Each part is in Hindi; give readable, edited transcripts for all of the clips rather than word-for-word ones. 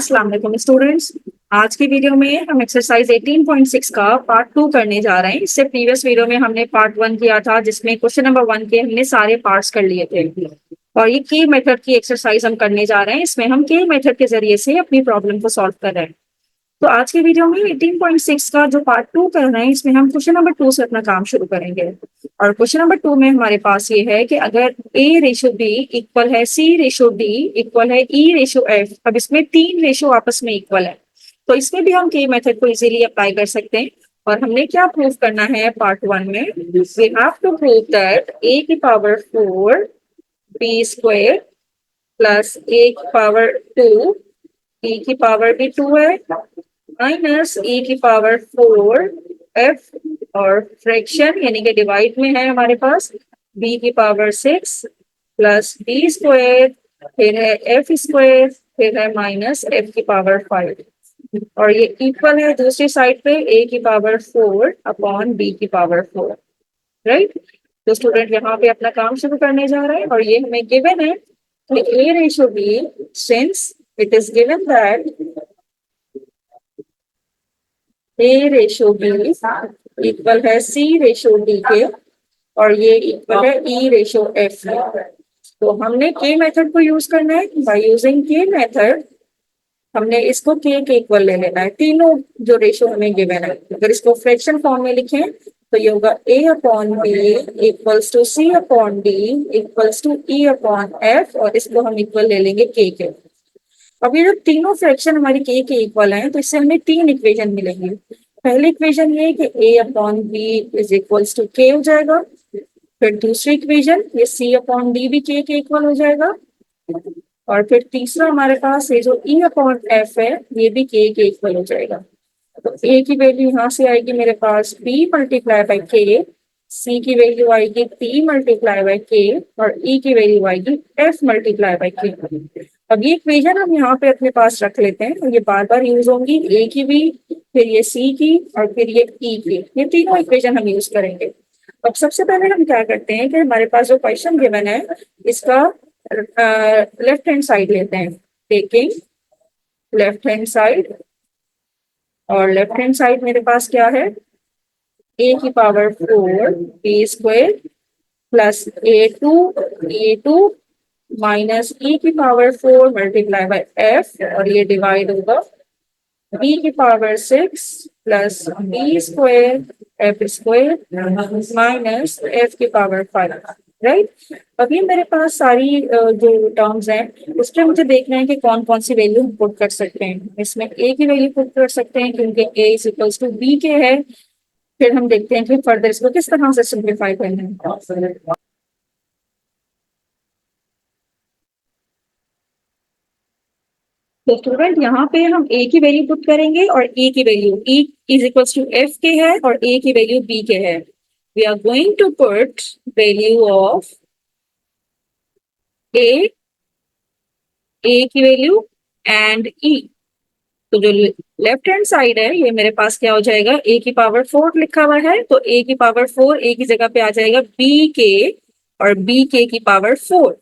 अस्सलाम वालेकुम स्टूडेंट्स। आज की वीडियो में हम एक्सरसाइज 18.6 का पार्ट 2 करने जा रहे हैं। इससे प्रीवियस वीडियो में हमने पार्ट 1 किया था, जिसमें क्वेश्चन नंबर 1 के हमने सारे पार्ट्स कर लिए थे। और ये के मेथड की एक्सरसाइज हम करने जा रहे हैं। इसमें हम के मेथड के जरिए से अपनी प्रॉब्लम को सॉल्व कर रहे हैं। तो आज की वीडियो में 18.6 का जो पार्ट 2 कर रहे हैं, इसमें हम क्वेश्चन नंबर 2 से अपना काम शुरू करेंगे। और क्वेश्चन नंबर 2 में हमारे पास ये है कि अगर ए रेशो बी इक्वल है सी रेशो डी इक्वल है ई रेशो एफ। अब इसमें तीन रेशो आपस में इक्वल है, तो इसमें भी हम के मेथड को इजीली अप्लाई कर सकते हैं। और हमने क्या प्रूव करना है पार्ट 1 में, we have to prove that A की power 4 B square plus A की पावर 2 e की पावर भी 2 है माइनस e की पावर 4 f, और फ्रैक्शन यानी कि डिवाइड में है हमारे पास b की पावर 6 प्लस b स्क्वायर, फिर है f स्क्वायर, फिर है माइनस f की पावर 5। और ये इक्वल है दूसरी साइड पे a की पावर 4 अपॉन b की पावर 4। राइट। तो स्टूडेंट यहाँ पे अपना काम शुरू करने जा रहे हैं और ये हमें गिवन है कि a ratio b, since it is given that a ratio b equal है c रेशो d के, और ये इक्वल है e रेशो f के। तो हमने k मेथड को यूज करना है। बाय यूजिंग k मेथड हमने इसको k के इक्वल ले लेना है, तीनों जो रेशो हमें गिवन है। अगर इसको फ्रैक्शन फॉर्म में लिखें तो ये होगा a upon b equals to c upon d equals to e upon f, और इसको हम इक्वल ले लेंगे k के। अब ये जो तीनों फ्रैक्शन हमारी के इक्वल हैं, तो इससे हमें तीन इक्वेशन मिलेंगी। पहली इक्वेशन ये कि a upon B is equals to K हो जाएगा। फिर दूसरी इक्वेशन ये c अपॉन डी भी के इक्वल हो जाएगा। और फिर तीसरा हमारे पास ये जो e अपॉन f है, ये भी के इक्वल हो जाएगा। तो a की वैल्यू यहाँ से आएगी मेरे पास b मल्टीप्लाई बाई के, c की वैल्यू आएगी t मल्टीप्लाई बाई के, और e की वैल्यू आएगी f मल्टीप्लाई बाई के। अब ये इक्वेशन हम यहाँ पे अपने पास रख लेते हैं, और ये बार बार यूज होंगी, ए की भी, फिर ये सी की, और फिर ये ई की। ये तीनों इक्वेशन हम यूज करेंगे। अब सबसे पहले हम क्या करते हैं कि हमारे पास जो क्वेश्चन गिवन है, इसका लेफ्ट हैंड साइड लेते हैं। टेकिंग लेफ्ट हैंड साइड, और लेफ्ट हैंड साइड मेरे पास क्या है, ए की power 4 B square plus A two minus e की पावर 4 मल्टीप्लाई बाय f, और ये डिवाइड होगा b की power 6 plus b square f square minus f की पावर 5। राइट। अभी मेरे पास सारी जो टर्म्स हैं, उसमें मुझे देखना है कि कौन कौन सी वैल्यू हम पुट कर सकते हैं। इसमें a की वैल्यू पुट कर सकते हैं क्योंकि a is equals to b K है। फिर हम देखते हैं कि फर्दर इसको किस तरह से सिंप्लीफाई करना है। तो स्टूडेंट यहाँ पे हम a की वैल्यू पुट करेंगे, और e की value e is equals to f K है और a की वैल्यू b के है। We are going to put value of a की वैल्यू एंड e। तो जो लेफ्ट हैंड साइड है, ये मेरे पास क्या हो जाएगा, a की पावर 4 लिखा हुआ है, तो a की पावर 4 a की जगह पे आ जाएगा b के, और b के की power 4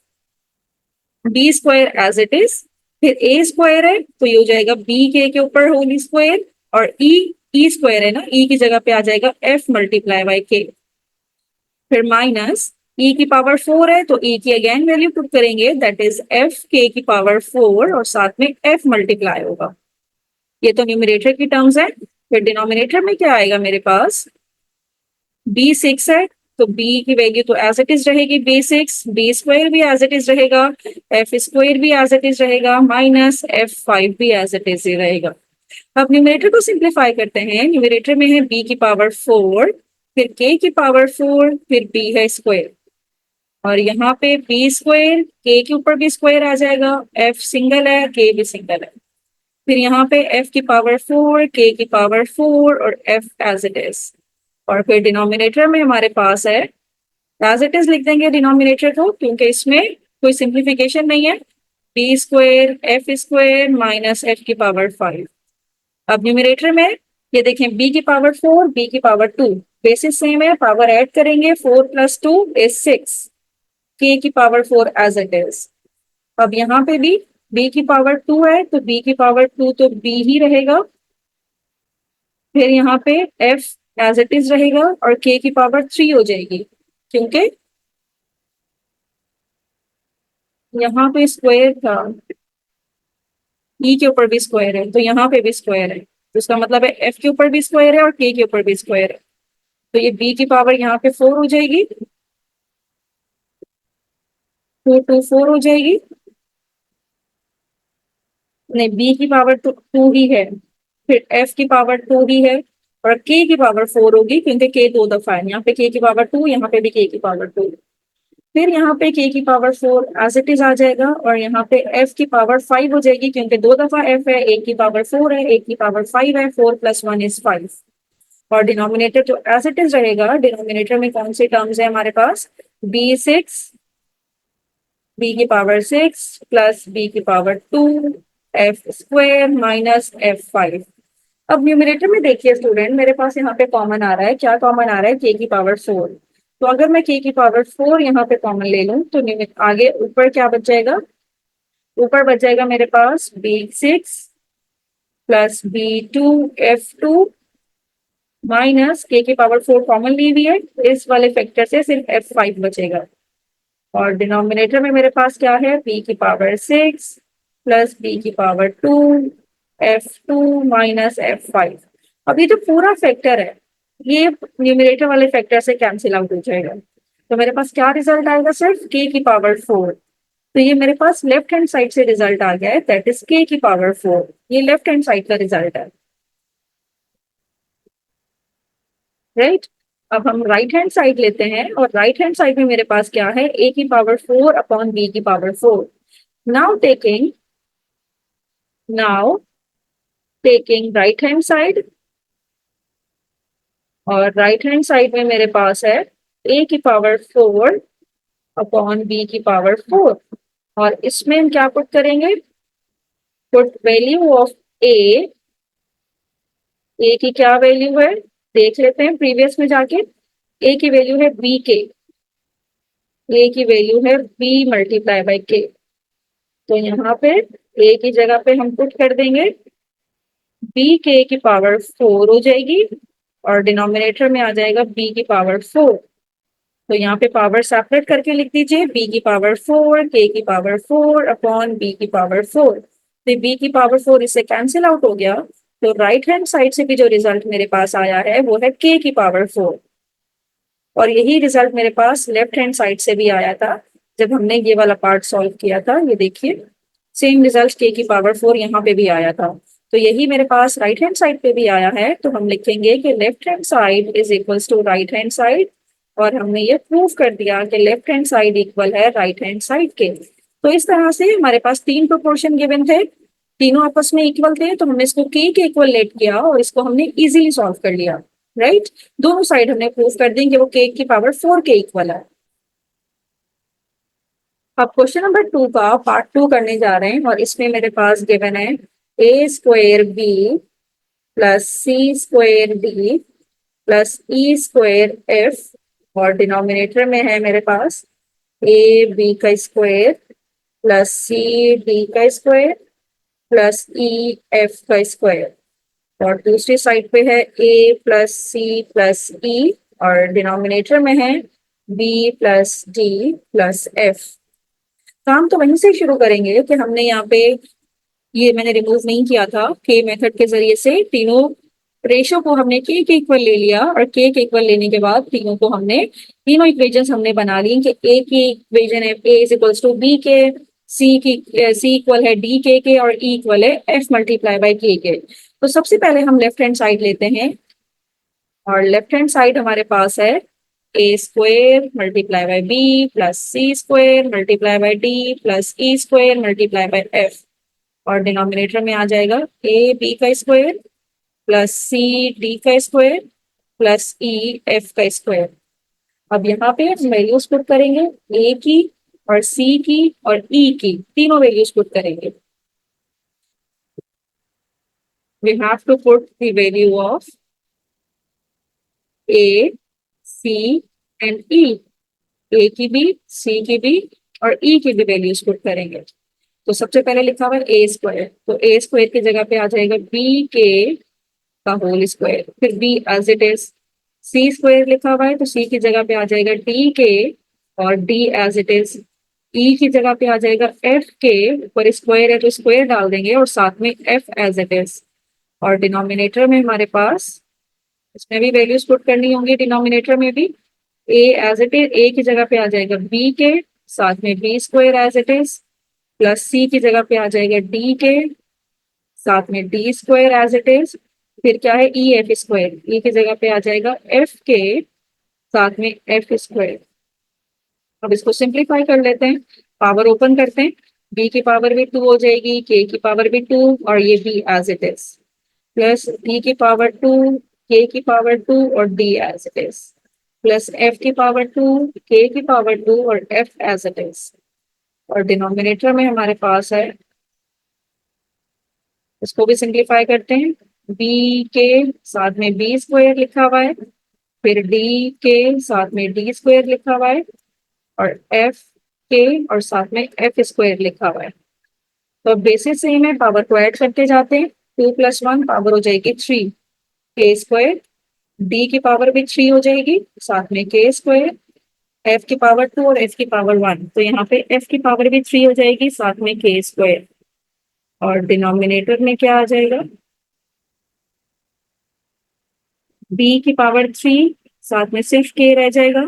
b square as it is. फिर a स्क्वायर है तो ये हो जाएगा b के ऊपर होल स्क्वायर, और e स्क्वायर है ना, e की जगह पे आ जाएगा f मल्टीप्लाई बाई के। फिर माइनस e की पावर 4 है तो e की अगेन वैल्यू पुट करेंगे, दैट इज f k की पावर 4, और साथ में f मल्टीप्लाई होगा। ये तो न्यूमरेटर की टर्म्स है। फिर डिनोमिनेटर में क्या आएगा मेरे पास, b6 है तो b की वैल्यू तो एज इट इज रहेगी b6, b स्क्वायर भी एज इट इज रहेगा, f स्क्वायर भी एज इट इज रहेगा, माइनस f5 भी एज इट इज रहेगा। अब न्यूमरेटर को सिंप्लीफाई करते हैं। न्यूमरेटर में है b की पावर 4, फिर k की पावर 4, फिर b है स्क्वायर, और यहाँ पे b स्क्वायर k के ऊपर भी स्क्वायर आ जाएगा, f सिंगल है k भी सिंगल है। फिर यहाँ पे f की पावर 4, k की पावर 4, और f एज इट इज। और फिर डिनोमिनेटर में हमारे पास है, एज इट इज लिख देंगे डिनोमिनेटर को, क्योंकि इसमें कोई सिंप्लीफिकेशन नहीं है, b square f square minus f की पावर 5। अब न्यूमरेटर में ये देखें, b की पावर 4 b की पावर 2, बेसिस सेम है, पावर ऐड करेंगे, 4 प्लस 2 इज 6, k की पावर 4 एज इट इज। अब यहाँ पे भी b की पावर 2 है तो b की पावर 2 तो b ही रहेगा। फिर यहाँ पे f एज इट इज रहेगा और k की पावर 3 हो जाएगी, क्योंकि यहाँ पे स्क्वायर था, e के ऊपर भी स्क्वायर है तो यहाँ पे भी स्क्वायर है, तो इसका मतलब है f के ऊपर भी स्क्वायर है और k के ऊपर भी स्क्वायर है, तो ये b की पावर यहाँ पे 4 हो जाएगी, 2 2 4 हो जाएगी। नहीं, b की पावर तो 2 ही है, फिर f की पावर 2 ही है और k की पावर 4 होगी, क्योंकि k 2 दफा है, यहाँ पे k की पावर 2, यहाँ पे भी k की पावर 2। फिर यहाँ पे k की पावर 4 एज इट इज आ जाएगा और यहाँ पे f की पावर 5 हो जाएगी, क्योंकि 2 दफा f है, एक की पावर 4 है, एक की पावर 5 है, 4 + 1 = 5। और डिनोमिनेटर जो एज इट इज रहेगा, डिनोमिनेटर में कौन से टर्म्स है हमारे पास, b6, b की पावर 6 प्लस b की पावर 2 f² माइनस f5। अब न्यूमिनेटर में देखिए स्टूडेंट, मेरे पास यहाँ पे कॉमन आ रहा है, क्या कॉमन आ रहा है, k की पावर 4। तो अगर मैं k की पावर 4 यहाँ पे कॉमन ले लूं तो आगे ऊपर क्या बच जाएगा, ऊपर बच जाएगा मेरे पास b6 plus b2 f2 minus k की पावर 4 कॉमन ली हुई है, इस वाले फैक्टर से सिर्फ f5 बचेगा। और डिनोमिनेटर में मेरे पास क्या है, b की पावर 6 प्लस b की पावर 2 f2 माइनस f5। अब ये जो पूरा फैक्टर है ये न्यूमिनेटर वाले फैक्टर से कैंसिल आउट हो जाएगा, तो मेरे पास क्या रिजल्ट आएगा, सिर्फ k की पावर 4। तो ये मेरे पास लेफ्ट हैंड साइड से रिजल्ट आ गया है, दैट इज k की पावर 4। ये लेफ्ट हैंड साइड का रिजल्ट है, राइट। अब हम राइट हैंड साइड लेते हैं और राइट हैंड साइड में मेरे पास क्या है, a की पावर 4 अपॉन b की power 4। Now taking right hand side, और राइट हैंड साइड में मेरे पास है a की पावर 4 अपॉन b की पावर 4। और इसमें हम क्या पुट करेंगे, put value of a। a की क्या वैल्यू है, देख लेते हैं प्रीवियस में जाके। a की वैल्यू है b के, a की वैल्यू है b मल्टीप्लाई बाई k। तो यहाँ पे a की जगह पे हम पुट कर देंगे b k की पावर 4 हो जाएगी और डिनोमिनेटर में आ जाएगा b की पावर 4। तो यहाँ पे पावर सेपरेट करके लिख दीजिए, b की पावर 4 k की पावर 4 अपॉन b की पावर 4। तो b की पावर 4 इससे कैंसिल आउट हो गया, तो राइट हैंड साइड से भी जो रिजल्ट मेरे पास आया है वो है k की पावर 4। और यही रिजल्ट मेरे पास लेफ्ट हैंड साइड से भी आया था जब हमने ये वाला पार्ट सॉल्व किया था, ये देखिए सेम रिजल्ट k की पावर 4 यहाँ पे भी आया था। तो यही मेरे पास राइट हैंड साइड पे भी आया है, तो हम लिखेंगे कि left hand side is equals to right hand side. और हमने ये प्रूव कर दिया कि लेफ्ट हैंड साइड इक्वल है राइट हैंड साइड के। तो इस तरह से हमारे पास 3 प्रोपोर्शन गिवन थे, तीनों आपस में इक्वल थे, तो हमने इसको k के इक्वल लेट किया और इसको हमने इजीली सॉल्व कर लिया, राइट। दोनों साइड हमने प्रूव कर दी कि वो k की पावर 4 के इक्वल है। अब क्वेश्चन नंबर 2 का पार्ट 2 करने जा रहे हैं और इसमें मेरे पास गिवन है a² b plus c² d plus e² f। और डिनोमिनेटर में है मेरे पास a b का स्क्वायर प्लस c d का स्क्वायर प्लस e f का स्क्वायर। और दूसरी साइड पे है a plus c plus e और डिनोमिनेटर में है b plus d plus f। काम तो वहीं से शुरू करेंगे कि हमने यहाँ पे, ये मैंने रिमूव नहीं किया था, के मेथड के जरिए से तीनों रेशो को हमने के इक्वल ले लिया और के इक्वल लेने के बाद तीनों को हमने, तीनों इक्वेशन हमने बना ली कि ए की इक्वेशन है a is equals to B K, C equal है डी के और ई इक्वल है एफ मल्टीप्लाई बाई के। तो सबसे पहले हम लेफ्ट हैंड साइड लेते हैं और लेफ्ट हैंड साइड हमारे पास है a² multiply by b plus c² multiply by d plus e² multiply by f। और डिनोमिनेटर में आ जाएगा a b का स्क्वायर प्लस c d का स्क्वायर प्लस e f का स्क्वायर। अब यहाँ पे हम वैल्यूज पुट करेंगे, a की और c की और e की, तीनों वैल्यूज पुट करेंगे। we have to put the value of a, c and e। a की भी, c की भी और e की भी वैल्यूज पुट करेंगे। तो सबसे पहले लिखा हुआ है ए स्क्वायर, तो ए स्क्वायर की जगह पे आ जाएगा बी के का होल स्क्वायर, फिर B as it is. C square लिखा हुआ है तो सी की जगह पे आ जाएगा डी के और डी एज इट इज। ई की जगह पे आ जाएगा एफ के, ऊपर स्क्वायर है तो स्क्वायर डाल देंगे और साथ में एफ एज इट इज। और डिनोमिनेटर में हमारे पास इसमें भी वैल्यूज पुट करनी होंगी, डिनोमिनेटर में भी A as it is, A की जगह पे आ जाएगा बी के साथ में B square as it is, plus C की जगह पे आ जाएगा डी के साथ में D square as it is. फिर क्या है ई एफ स्क्वायर, ई की जगह पे आ जाएगा एफ के साथ में एफ स्क्वायर। अब इसको सिंप्लीफाई कर लेते हैं, पावर ओपन करते हैं, बी की पावर भी 2 हो जाएगी, के की पावर भी 2 और ये B as it is, plus D की पावर 2, के की पावर 2 और D as it is, plus F की पावर 2, के की पावर 2 और एफ एज इट इज। और डिनोमिनेटर में हमारे पास है, इसको भी सिंप्लीफाई करते हैं, बी के साथ में बी स्क्वायर लिखा हुआ है, फिर डी के साथ में डी स्क्वायर लिखा हुआ है और एफ के और साथ में एफ स्क्वायर लिखा हुआ है। तो बेसिस सेम है, पावर को ऐड करते जाते हैं, 2 + 1 पावर हो जाएगी 3 के स्क्वायर, डी की पावर भी 3 हो जाएगी साथ में के स्क्वायर, एफ की पावर 2 और एफ की पावर 1, तो यहाँ पे एफ की पावर भी 3 हो जाएगी साथ में के स्क्वायर। और डिनोमिनेटर में क्या आ जाएगा, बी की पावर 3 साथ में सिर्फ के रह जाएगा,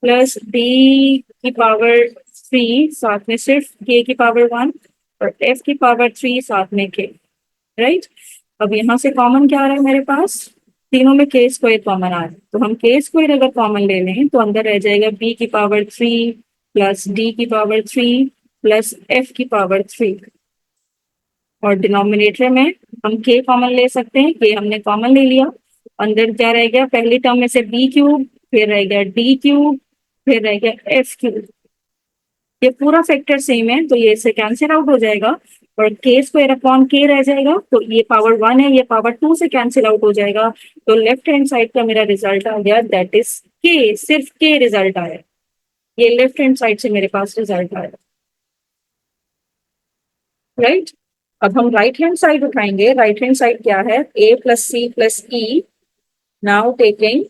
प्लस डी की पावर 3 साथ में सिर्फ के की पावर 1 और एफ की पावर 3 साथ में के, राइट। अब यहाँ से कॉमन क्या आ रहा है मेरे पास, तीनों में के स्क्वायर कॉमन आ रहा है, तो हम के स्क्वायर अगर कॉमन ले लें तो अंदर रह जाएगा बी की पावर 3 प्लस डी की पावर 3 प्लस एफ की पावर 3। और डिनोमिनेटर में हम के कॉमन ले सकते हैं, के हमने कॉमन ले लिया, अंदर क्या रह गया, पहली टर्म में से बी क्यूब, फिर रह गया डी क्यूब, फिर रह गया एफ क्यूब। ये पूरा फैक्टर सेम है तो ये इससे कैंसिल आउट हो जाएगा और के स्क्वायर अपॉन के रह जाएगा, तो ये पावर 1 है, ये पावर 2 से कैंसिल आउट हो जाएगा। तो लेफ्ट हैंड साइड का मेरा रिजल्ट आ गया, दैट इज के, सिर्फ के रिजल्ट आया, ये लेफ्ट हैंड साइड से मेरे पास रिजल्ट आया, राइट। अब हम राइट हैंड साइड उठाएंगे, राइट हैंड साइड क्या है, A plus C plus E. Now taking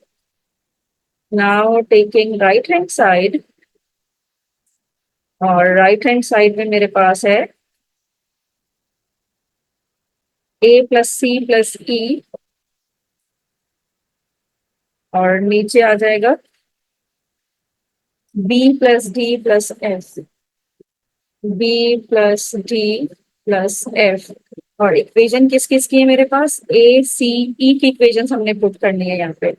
right hand side, और राइट हैंड साइड में मेरे पास है ए प्लस सी प्लस ई और नीचे आ जाएगा B plus D plus F, B plus D plus F. और इक्वेशन किस किस की है मेरे पास, ए सी ई की इक्वेशन हमने पुट करनी है, यहाँ पे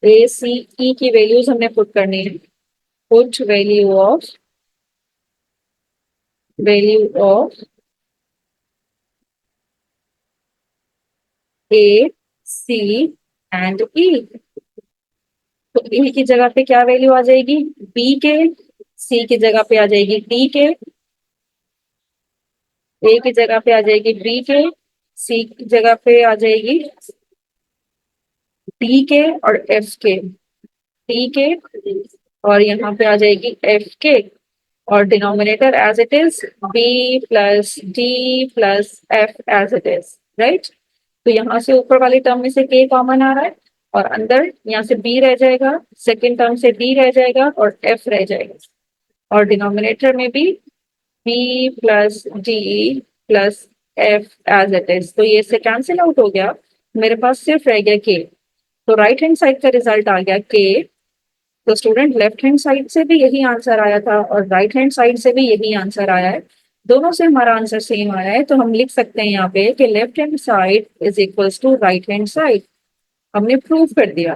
ए सी ई की वैल्यूज हमने पुट करनी है। Put value of A C and E, तो ए की जगह पे क्या वैल्यू आ जाएगी, बी के, सी की जगह पे आ जाएगी डी के, ए की जगह पे आ जाएगी बी के, सी की जगह पे आ जाएगी डी के और एफ के, डी के और यहाँ पे आ जाएगी एफ के। और denominator as it is B plus D plus F as it is, right. तो यहाँ से ऊपर वाली टर्म में से के कॉमन आ रहा है और अंदर यहाँ से बी रह जाएगा, सेकेंड टर्म से डी रह जाएगा और एफ रह जाएगा। और डिनोमिनेटर में भी B plus D plus F as it is, तो ये इससे कैंसिल आउट हो गया, मेरे पास सिर्फ रह गया के। तो राइट हैंड साइड का रिजल्ट आ गया के। तो स्टूडेंट लेफ्ट हैंड साइड से भी यही आंसर आया था और राइट हैंड साइड से भी यही आंसर आया है, दोनों से हमारा आंसर सेम आया है। तो हम लिख सकते हैं यहाँ पे कि left hand side is equals to right hand side, हमने प्रूव कर दिया,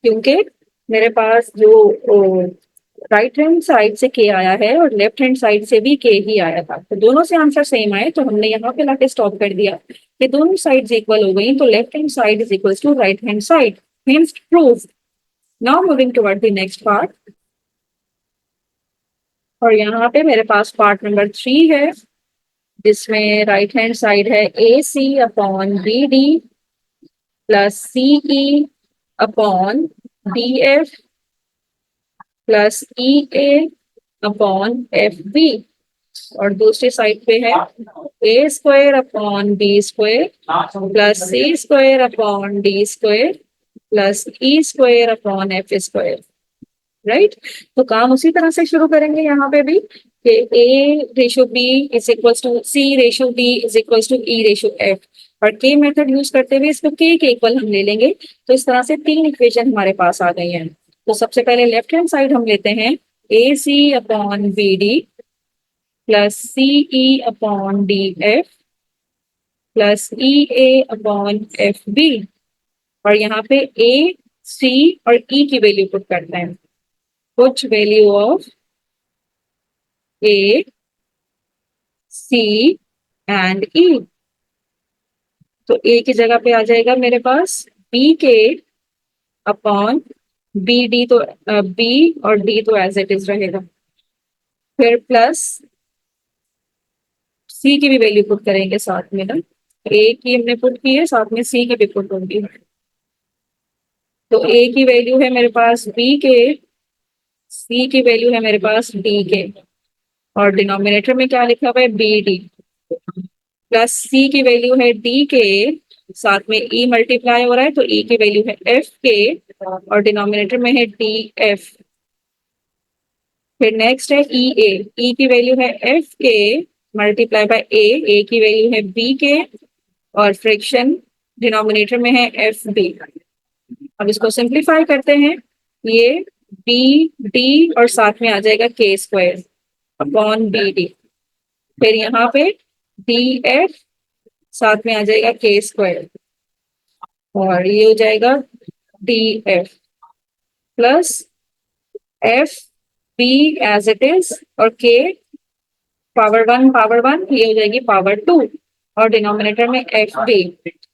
क्योंकि मेरे पास जो राइट हैंड साइड से के आया है और लेफ्ट हैंड साइड से भी के ही आया था, तो दोनों से आंसर सेम आए, तो हमने यहाँ पे लाके स्टॉप कर दिया कि दोनों साइड्स इक्वल हो गई, तो left hand side is equals to right hand side, hence prove. Now moving toward the next part, और यहाँ पे मेरे पास पार्ट नंबर 3 है, जिसमें राइट हैंड साइड है A C upon B D plus C E upon D F plus E A upon F B. और दूसरी साइड पे है A square upon B square plus C square upon D square plus E square upon F square, right. तो काम उसी तरह से शुरू करेंगे यहाँ पे भी कि A ratio B is equal to C ratio D is equal to E ratio F, और के मेथड यूज करते हुए इसको के इक्वल हम ले लेंगे। तो इस तरह से तीन इक्वेशन हमारे पास आ गई हैं। तो सबसे पहले लेफ्ट हैंड साइड हम लेते हैं A C upon B D plus C E upon D F plus E A upon F B, और यहाँ पे ए सी और ई की वैल्यू पुट करते हैं। Put value of A C and E, तो ए की जगह पे आ जाएगा मेरे पास B K upon B D, तो बी और डी तो एज इट इज रहेगा। फिर प्लस सी की भी वैल्यू पुट करेंगे साथ में ना, ए की हमने पुट की है, साथ में सी की भी पुट होगी। तो ए की वैल्यू है मेरे पास बी के, सी की वैल्यू है मेरे पास डी के, और डिनोमिनेटर में क्या लिखा हुआ है बी डी, प्लस सी की वैल्यू है डी के, साथ में ई मल्टीप्लाई हो रहा है तो ई की वैल्यू है एफ के, और डिनोमिनेटर में है डी एफ। फिर नेक्स्ट है ई ए, ई की वैल्यू है एफ के मल्टीप्लाई बाय ए की वैल्यू है बी के, और फ्रैक्शन डिनोमिनेटर में है एफ बी। अब इसको सिंप्लीफाई करते हैं, ये बी डी और साथ में आ जाएगा के स्क्वायर अपॉन बी डी, फिर यहाँ पे डी एफ साथ में आ जाएगा के स्क्वायर, और ये हो जाएगा D F plus F B as it is, और के पावर वन ये हो जाएगी पावर टू, और डिनोमिनेटर में एफ बी,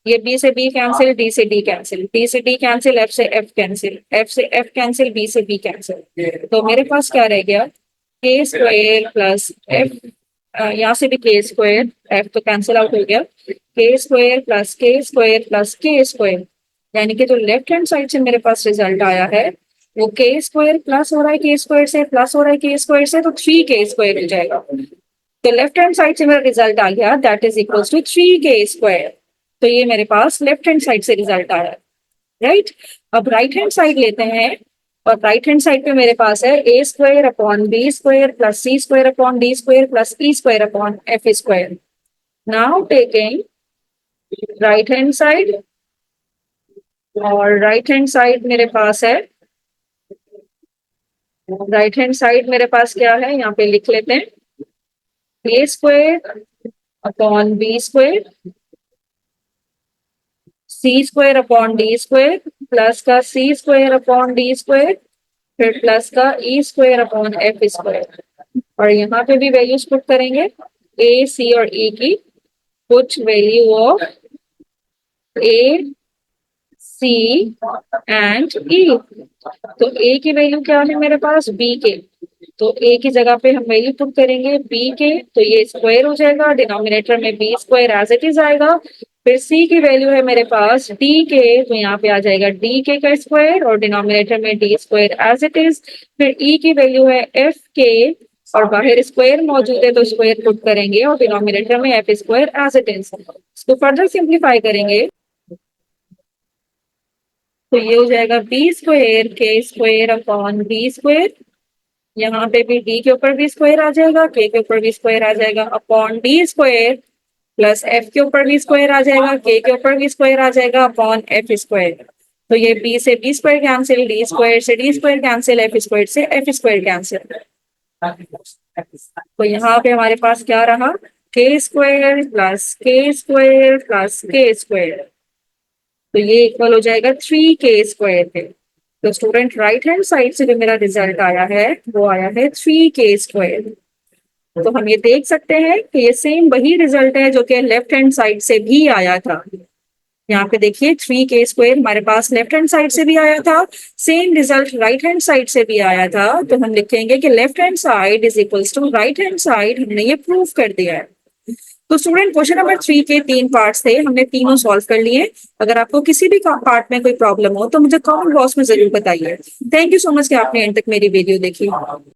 ये बी से बी कैंसिल, डी से डी कैंसिल, डी से डी कैंसिल, एफ से एफ कैंसिल, एफ से एफ कैंसिल, बी से बी कैंसिल। तो मेरे पास क्या रह गया के स्क्वायर प्लस एफ, यहाँ से भी के स्क्वायर, एफ तो कैंसिल आउट हो गया, के square plus K square plus K square, यानी कि जो लेफ्ट हैंड साइड से मेरे पास रिजल्ट आया है वो के स्क्वायर प्लस हो रहा है के स्क्वायर से, प्लस हो रहा है के स्क्वायर से, तो 3 के स्क्वायर हो जाएगा। तो लेफ्ट हैंड साइड से मेरा रिजल्ट आ गया दैट इज इक्वल टू 3 के स्क्वायर। तो ये मेरे पास लेफ्ट हैंड साइड से रिजल्ट आया, राइट। अब राइट हैंड साइड लेते हैं, और राइट हैंड साइड पे मेरे पास है A square upon B square plus C square upon D square plus E square upon F square. Now taking right hand side, और राइट हैंड साइड मेरे पास है, राइट हैंड साइड मेरे पास क्या है यहाँ पे लिख लेते हैं A square upon B square, C square upon D square plus का C square upon D square, फिर प्लस का E square upon F square, और यहाँ पे भी वैल्यूज पुट करेंगे ए सी और ई की। Put value of A C and E, तो ए की वैल्यू क्या है मेरे पास बी के, तो ए की जगह पे हम वैल्यू पुट करेंगे बी के, तो ये स्क्वायर हो जाएगा, डिनोमिनेटर में B square as it is आएगा। फिर सी की वैल्यू है मेरे पास डी के, तो यहाँ पे आ जाएगा डी के का स्क्वायर, और डिनोमिनेटर में D square as it is. फिर ई की वैल्यू है एफ के, और बाहर स्क्वायर मौजूद है तो स्क्वायर पुट करेंगे, और डिनोमिनेटर में F square as it is. इसको फर्दर सिंप्लीफाई करेंगे तो ये हो जाएगा B square K square upon B square, यहाँ पे भी डी के ऊपर भी स्क्वायर आ जाएगा, के ऊपर भी स्क्वायर आ जाएगा, upon D square plus F के ऊपर भी स्क्वायर आ जाएगा, के ऊपर भी स्क्वायर आ जाएगा, अपॉन एफ स्क्वायर। तो ये बी से B square cancel, D square से D square cancel, F square से एफ स्क्वायर कैंसिल। तो यहाँ पे हमारे पास क्या रहा K square plus K square plus K square, तो ये इक्वल हो जाएगा 3 के स्क्वायर पे। तो स्टूडेंट राइट हैंड साइड से जो मेरा रिजल्ट आया है वो आया है 3 के स्क्वायर। तो हम ये देख सकते हैं कि ये सेम वही रिजल्ट है जो कि लेफ्ट हैंड साइड से भी आया था। यहाँ पे देखिए 3 के स्क्वायर हमारे पास लेफ्ट हैंड साइड से भी आया था, same result right hand side से भी आया था। तो हम लिखेंगे कि left hand side is equals to right hand side, हमने ये प्रूव कर दिया है। तो स्टूडेंट क्वेश्चन नंबर 3 के 3 पार्ट्स थे, हमने तीनों सॉल्व कर लिए। अगर आपको किसी भी पार्ट में कोई प्रॉब्लम हो तो मुझे कमेंट बॉक्स में जरूर बताइए। थैंक यू सो मच कि आपने एंड तक मेरी वीडियो देखी।